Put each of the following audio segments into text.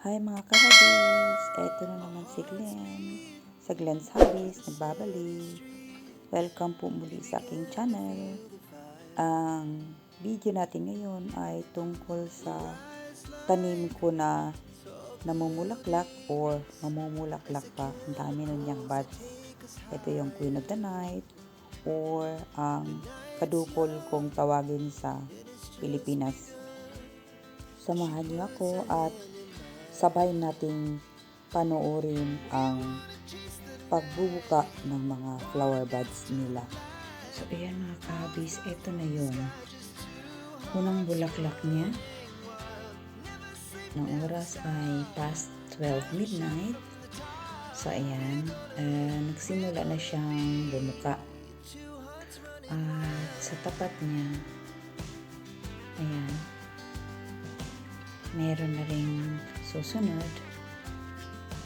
Hi mga ka-hobbies! Eto na naman si Glenn. Sa Glenn's Hobbies, nagbabalik. Welcome po muli sa aking channel. Ang video natin ngayon ay tungkol sa tanim ko na namumulaklak or mamumulaklak pa. Ang dami nun niyang buds. Ito yung Queen of the Night or ang kadukol kung tawagin sa Pilipinas. Samahan niyo ako at sabay nating panoorin ang pagbubuka ng mga flower buds nila. So, ayan mga kabis, ito na yun. Unang bulaklak niya. Ang oras ay past 12 midnight. So, ayan. Nagsimula na siyang bumuka. At sa tapat niya, ayan, meron na ring susunod.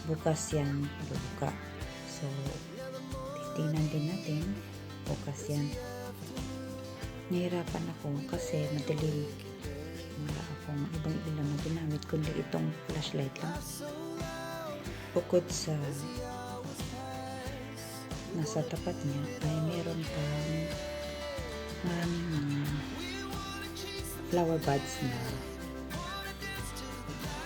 Bukas yan, bubuka. So, titingnan din natin. Bukas yan. Nahirapan ako kasi madilim. Wala akong ibang ilaw na ginamit kundi itong flashlight lang. Bukod sa nasa tapat niya ay meron pang maraming mga flower buds na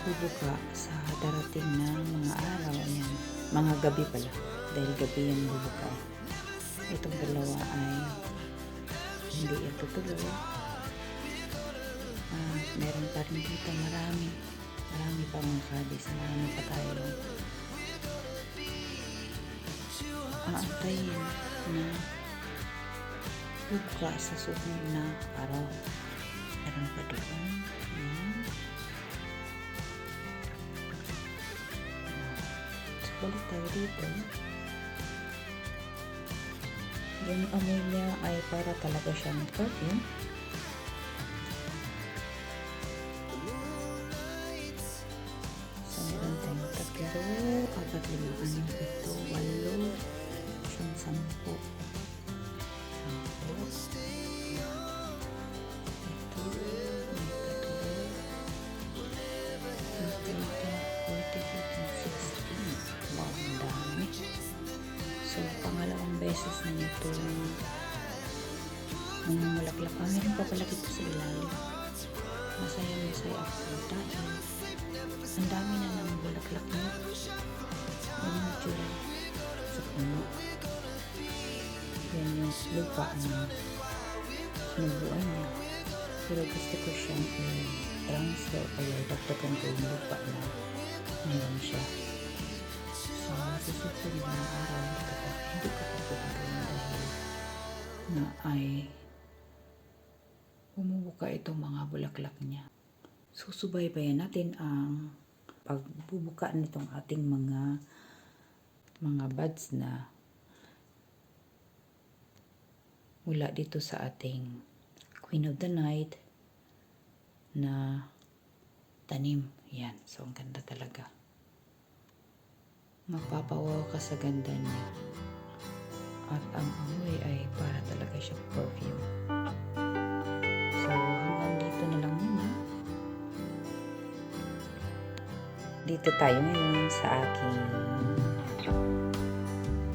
bubuka sa darating na mga araw. Ayan, mga gabi pala dahil gabi yung bubuka. Itong dalawa ay hindi yan tutuloy. Meron pa rin dito marami pa mga kabis. Marami pa tayo aantayin na bubuka sa susunod na araw. Meron pa doon. Balik tayo dito. Yung amoy niya ay para talaga siyang perfume. So, meron tayong 3, 4, 5, 6, 7, 8, 10. So, pangalawang beses na ito namumulaklak. Meron pa pala dito sa ilalim. Masaya ako dahil ang dami na namumulaklak niya. Yan yung tsura sa puno. Yan yung lupa na sinubuan niya. Pero gusto ko siyang i-transfer kaya dagdagan ko yung lupa na meron siya. So, susunod na araw hindi ko pagkakagawin dahil na ay bumubuka itong mga bulaklak niya. Susubaybayan natin ang pagbubuka nitong ating mga buds na mula dito sa ating Queen of the Night na tanim. Yan. So, ang ganda talaga. Mapapawaw ka sa ganda niya. At ang amoy ay para talaga siyang perfume. So, hanggang dito na lang muna. Dito tayo ngayon sa aking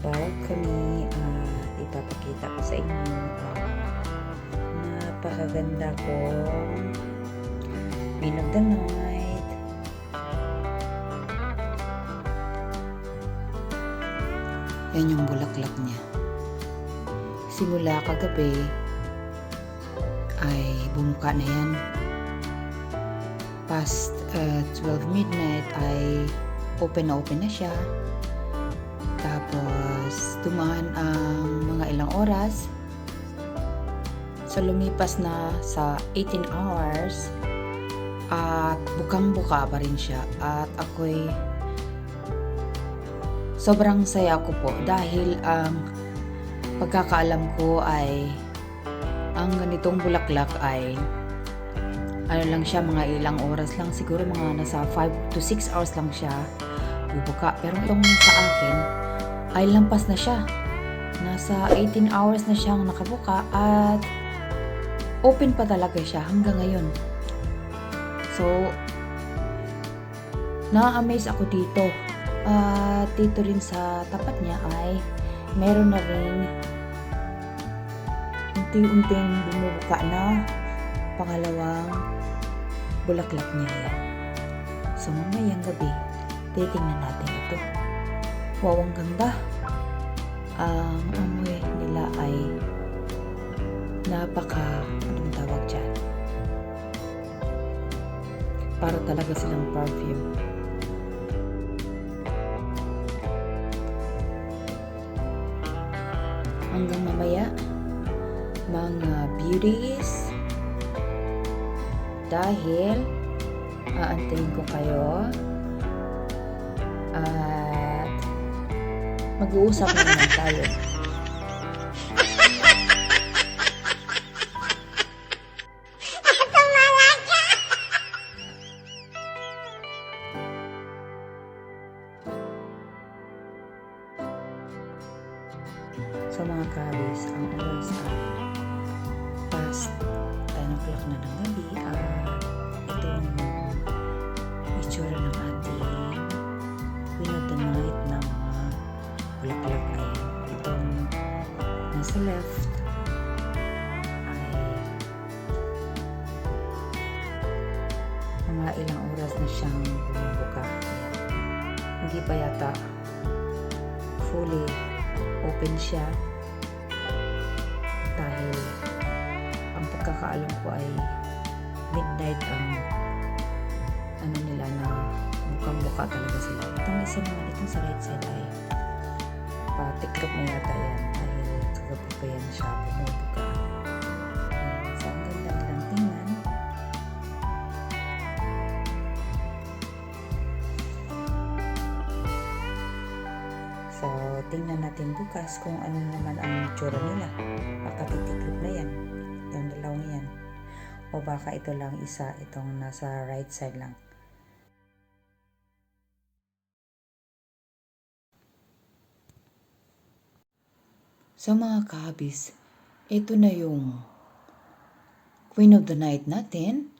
balcony at ipapakita ko sa inyo napakaganda kong Queen of the Night. Yan yung bulaklak niya. Simula kagabi ay bumuka na yan. Past 12 midnight ay open na siya. Tapos dumaan ang mga ilang oras. So lumipas na sa 18 hours at bukang-buka pa rin siya. At ako'y sobrang saya ko po dahil ang pagkakaalam ko ay ang ganitong bulaklak ay ano lang siya, mga ilang oras lang, siguro mga nasa 5 to 6 hours lang siya bubuka. Pero itong sa akin ay lampas na siya. Nasa 18 hours na siyang nakabuka at open pa talaga siya hanggang ngayon. So, na-amaze ako dito. At dito rin sa tapat niya ay meron na rin unti-unting bumubuka na pangalawang bulaklak niya. Yan. So mamayang gabi, titingnan natin ito. Wow, ang ganda. Ang amoy nila ay anong tawag dyan? Para talaga silang perfume. Hanggang mamaya, mga beauties, dahil aantayin ko kayo at mag-uusap naman tayo. So mga kabis, ang oras ay past 10 o'clock na ng gabi at ito ang itsura ng ating Queen of the Night na mga bulaklak. Ay itong nasa left ay mga ilang oras na siyang bumubuka. Hindi pa yata fully open siya dahil ang pagkakaalam ko ay midnight ang nila na bukang-buka talaga sila. Itong isa naman, itong sa right side ay patiklop na yata yan dahil kagabi pa yan siya bumubuka. So ang ganda nilang tingnan. So, tingnan natin bukas kung ano naman ang itsura nila. Baka titiklop na yan. Yung dalawang yan. O baka ito lang isa, itong nasa right side lang. So, mga kabis, ito na yung Queen of the Night natin.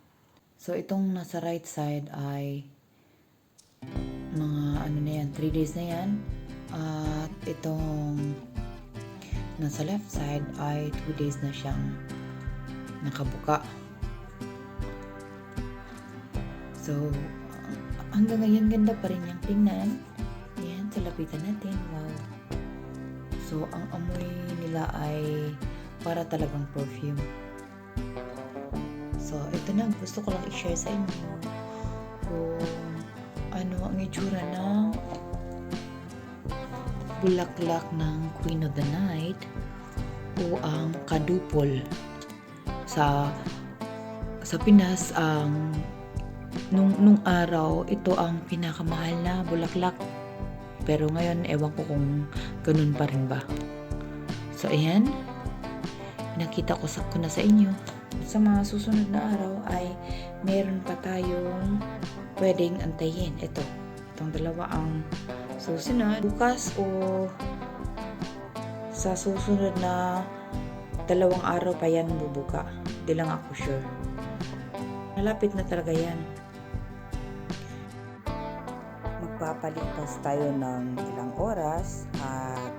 So, itong nasa right side ay mga 3 days na yan. At itong nasa left side ay 2 days na siyang nakabuka. So, hanggang ngayon ganda pa rin yung tingnan. Yan, so lapitan natin. Wow. So, ang amoy nila ay para talagang perfume. So, ito na. Gusto ko lang i-share sa inyo kung ano ang itsura ng bulaklak ng Queen of the Night o ang kadupol. Sa Pinas, ang nung araw, ito ang pinakamahal na bulaklak. Pero ngayon, ewan ko kung ganun pa rin ba. So, ayan. Nakita ko na sa inyo. Sa mga susunod na araw ay meron pa tayong pwedeng antayin. Itong dalawa ang susunod. Bukas o sa susunod na 2 araw pa yan bubuka. Hindi lang ako sure. Malapit na talaga yan. Magpapalipas tayo ng ilang oras at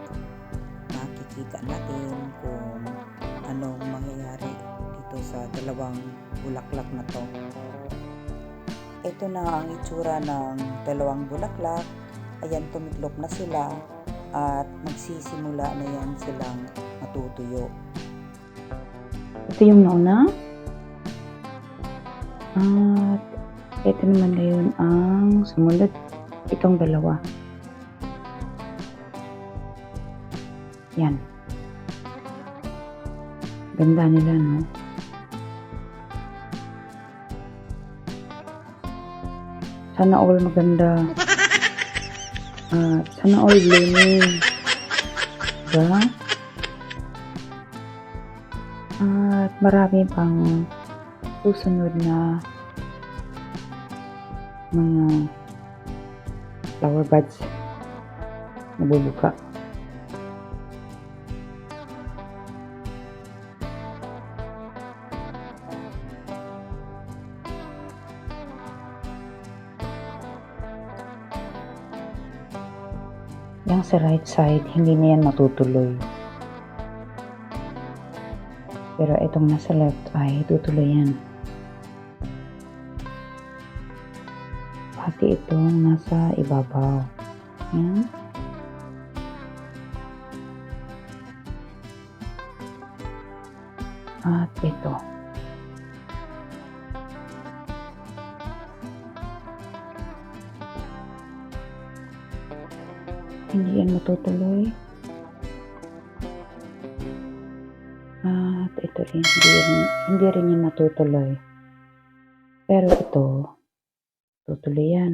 makikita natin kung anong mangyayari dito sa 2 bulaklak na to. Ito na ang itsura ng 2 bulaklak. Ayan, tumiklop na sila at magsisimula na yan silang matutuyo. Ito yung nauna. At ito naman ngayon ang sumunod. Itong 2. Yan. Ganda nila, no? Sana all maganda. Sana all blooming. Diba? At marami pang susunod na mga flower buds na bubuka. Yung sa right side, hindi na yan matutuloy. Pero itong nasa left ay tutuloy yan. Pati itong nasa ibabaw. Yan. At ito. Hindi yan matutuloy. At ito rin, hindi rin yan matutuloy. Pero ito, tutuloy yan.